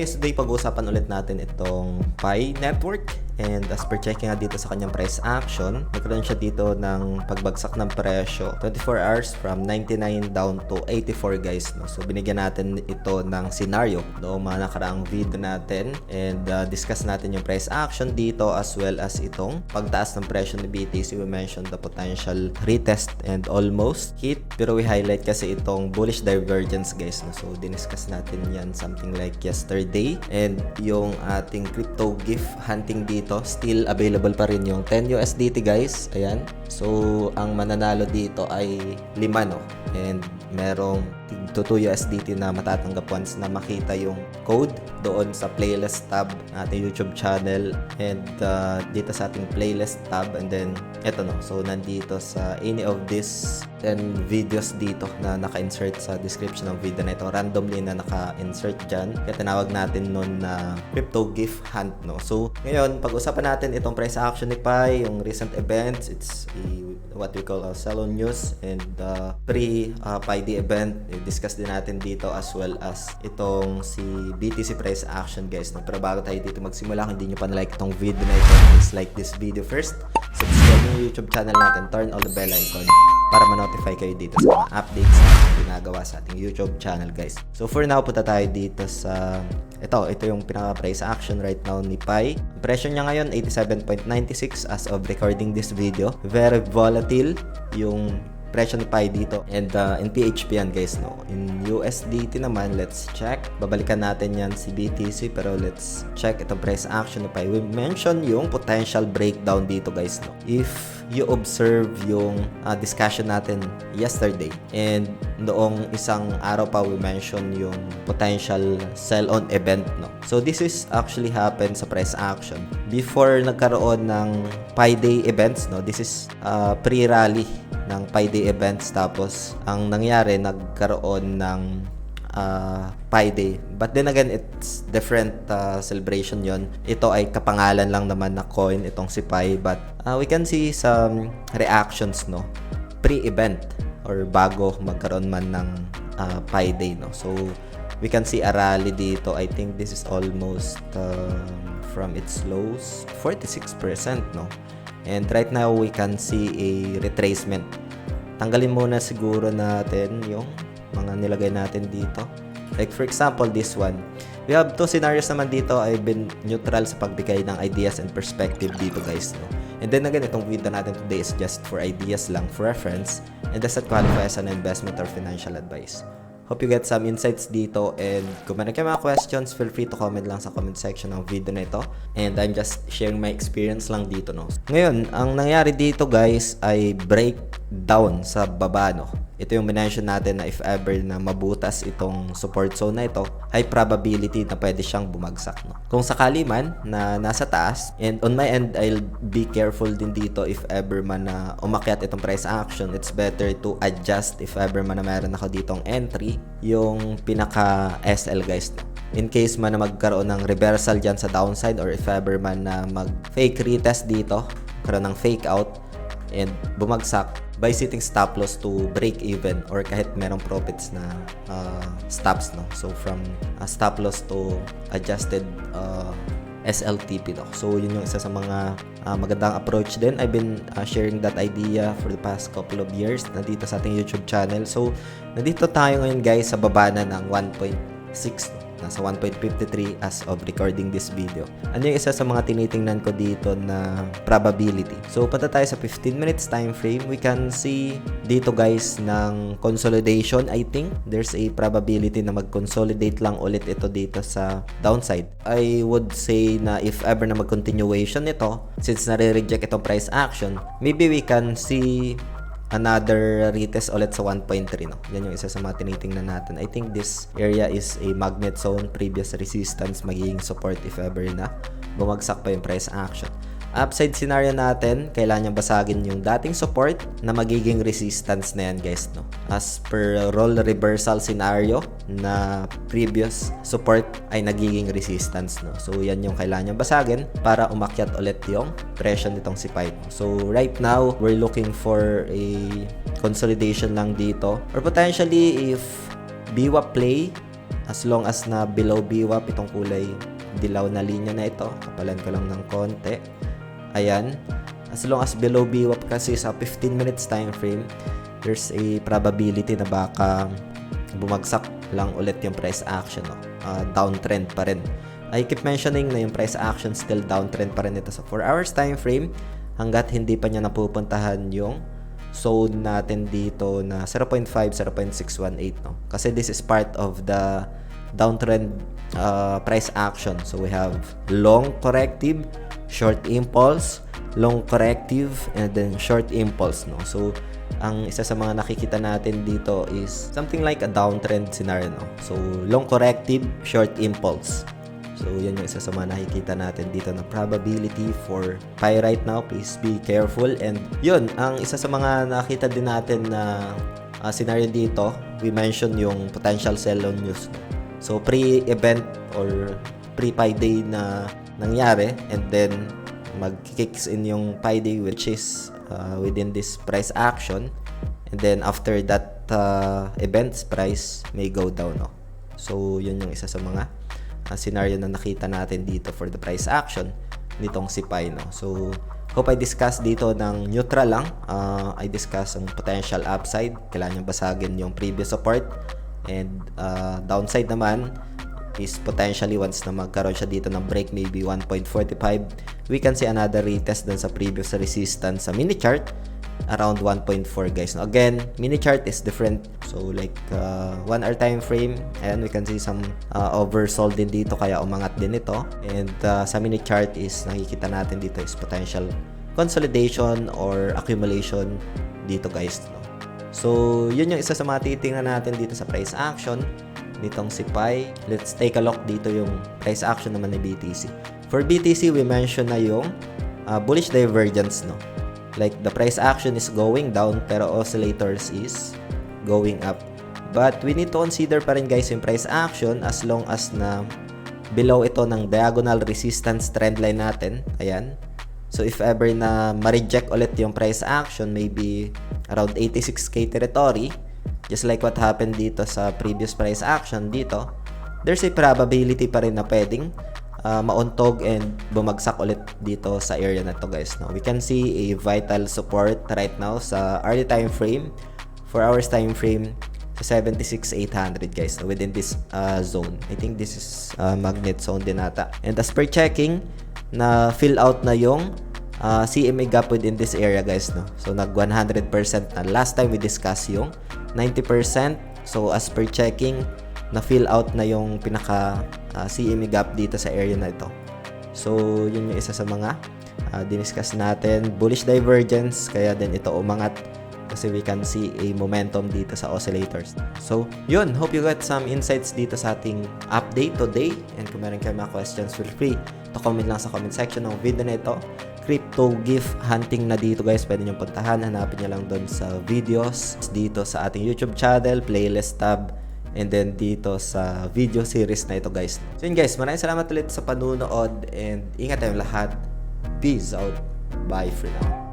Today pag-uusapan ulit natin itong Pi Network. And as per checking nga dito sa kanyang price action, nagkaroon siya dito ng pagbagsak ng presyo 24 hours from 99 down to 84 guys. No? So binigyan natin ito ng scenario noong mga nakaraang video natin and discuss natin yung price action dito as well as itong pagtaas ng presyo ni BTC. We mentioned the potential retest and almost hit, pero we highlight kasi itong bullish divergence guys. No? So diniscuss natin yan something like yesterday, and yung ating crypto gift hunting dito still available pa rin yung 10 USDT guys. Ayan. So ang mananalo dito ay 5 no. And merong to 2 USDT na matatanggap once na makita yung code doon sa playlist tab ng ating YouTube channel and dito sa ating playlist tab, and then eto no. So nandito sa any of these 10 videos dito na naka-insert sa description ng video na ito, randomly na naka-insert dyan, kaya tinawag natin nun na crypto gift hunt no. So ngayon pag-usapan natin itong price action ni Pi, yung recent events. It's what we call a sell-on news and pre-Pi day event. I-discuss din natin dito as well as itong si BTC price action guys no. Pero bago tayo dito magsimula, kung hindi nyo pa na-like itong video na ito, please like this video first, subscribe yung YouTube channel natin, turn on the bell icon para ma-notify kayo dito sa mga updates na ginagawa sa ating YouTube channel guys. So for now, punta tayo dito sa ito yung pinaka-price action right now ni Pi. Presyo niya ngayon 87.96 as of recording this video. Very volatile yung presyo ni Pi dito, and in PHP yan guys no. In USDT naman, let's check. Babalikan natin yan si BTC, pero let's check itong price action ni Pi. We mentioned yung potential breakdown dito guys no. If you observe yung discussion natin yesterday, and noong isang araw pa we mentioned yung potential sell-on event no. So this is actually happened sa price action before nagkaroon ng Pi day events no. This is pre-rally ng Pi day events, tapos ang nangyari nagkaroon ng Pi day, but then again it's different celebration yon. Ito ay kapangalan lang naman na coin itong si Pi, but we can see some reactions no pre-event or bago magkaroon man ng Pi day no. So we can see a rally dito. I think this is almost from its lows 46% no. And right now, we can see a retracement. Tanggalin muna siguro natin yung mga nilagay natin dito. Like for example, this one. We have two scenarios naman dito. I've been neutral sa pagbigay ng ideas and perspective dito guys. No? And then again, itong video natin today is just for ideas lang, for reference. And does not qualify as an investment or financial advice. Hope you get some insights dito, and kung meron kayo mga questions, feel free to comment lang sa comment section ng video na ito. And I'm just sharing my experience lang dito no. Ngayon, ang nangyari dito guys ay breakdown sa baba no. Ito yung mention natin na if ever na mabutas itong support zone na ito, high probability na pwede siyang bumagsak no. Kung sakali man na nasa taas, and on my end I'll be careful din dito if ever man na umakyat itong price action, it's better to adjust if ever man na meron ako ditong entry, yung pinaka SL guys no. In case man na magkaroon ng reversal dyan sa downside, or if ever man na mag fake retest dito, karoon ng fake out and bumagsak, by setting stop loss to break even, or kahit merong profits na stops no. So from stop loss to adjusted SLTP no. So yun yung isa sa mga magandang approach din. I've been sharing that idea for the past couple of years na dito sa ating YouTube channel. So nandito tayo ngayon guys sa baba na ng 1.6 no. Nasa 1.53 as of recording this video. Ano yung isa sa mga tinitingnan ko dito na probability? So punta tayo sa 15 minutes time frame. We can see dito guys ng consolidation. I think there's a probability na mag-consolidate lang ulit ito dito sa downside. I would say na if ever na mag-continuation nito, since nare-reject itong price action, maybe we can see another retest ulit sa 1.3 no. Yan yung isa sa mga tinitingnan natin. I think this area is a magnet zone, previous resistance, magiging support if ever na bumagsak pa yung price action. Upside scenario natin, kailangan niyang basagin yung dating support na magiging resistance na yan guys no. As per role reversal scenario na previous support ay nagiging resistance no. So yan yung kailangan niyang basagin para umakyat ulit yung presyo nitong si Pi. So right now, we're looking for a consolidation lang dito, or potentially if BWAP play As long as na below VWAP itong kulay dilaw na linya na ito, kapalan ko lang ng konti. Ayan. As long as below VWAP kasi sa 15 minutes time frame, there's a probability na baka bumagsak lang ulit yung price action, no? Downtrend pa rin. I keep mentioning na yung price action still downtrend pa rin ito sa 4 hours time frame hanggat hindi pa niya napupuntahan yung zone natin dito na 0.5, 0.618, no? Kasi this is part of the downtrend price action. So we have long corrective, short impulse, long corrective, and then short impulse, no? So ang isa sa mga nakikita natin dito is something like a downtrend scenario, no? So long corrective, short impulse. So yan yung isa sa mga nakikita natin dito na probability for PAI right now. Please be careful. And yun, ang isa sa mga nakita din natin na scenario dito, we mentioned yung potential sell on news, no? So pre-event or pre-PAI day na nangyari, and then mag-kicks in yung PAI day which is within this price action, and then after that event's price may go down, no? So yun yung isa sa mga scenario na nakita natin dito for the price action nitong si PAI, no? So hope I discuss dito ng neutral lang. I discuss ang potential upside, kailangan niyang basagin yung previous support, and downside naman is potentially once na magkaroon siya dito ng break maybe 1.45, we can see another retest dun sa previous resistance sa mini chart around 1.4, guys. Now, again, mini chart is different. So like 1 hour time frame, and we can see some oversold din dito kaya umangat din ito. And sa mini chart is nakikita natin dito is potential consolidation or accumulation dito, guys, no? So yun yung isa sa mga titingnan natin dito sa price action nitong si PAI. Let's take a look dito yung price action naman ni BTC. For BTC, we mentioned na yung bullish divergence, no? Like the price action is going down pero oscillators is going up. But we need to consider pa rin, guys, yung price action as long as na below ito ng diagonal resistance trend line natin. Ayan. So if ever na ma-reject ulit yung price action, maybe around 86k territory, just like what happened dito sa previous price action dito, there's a probability pa rin na pwedeng mauntog and bumagsak ulit dito sa area na to, guys. Now we can see a vital support right now sa early time frame, 4 hours time frame sa 76,800, guys, within this zone. I think this is magnet zone din ata. And as per checking, na fill out na yung CMA gap within this area, guys, no? So nag 100% na. Last time we discussed yung 90%. So as per checking, na fill out na yung pinaka CME gap dito sa area na ito. So yun yung isa sa mga diniscuss natin. Bullish divergence, kaya din ito umangat kasi we can see a momentum dito sa oscillators. So yun, hope you got some insights dito sa ating update today. And kung meron kayo mga questions, feel free to comment lang sa comment section ng video na ito. Crypto gift hunting na dito, guys, pwede nyo puntahan. Hanapin nyo lang doon sa videos dito sa ating YouTube channel, playlist tab, and then dito sa video series na ito, guys. So yun, guys, maraming salamat ulit sa panunood, and ingat tayong lahat. Peace out. Bye for now.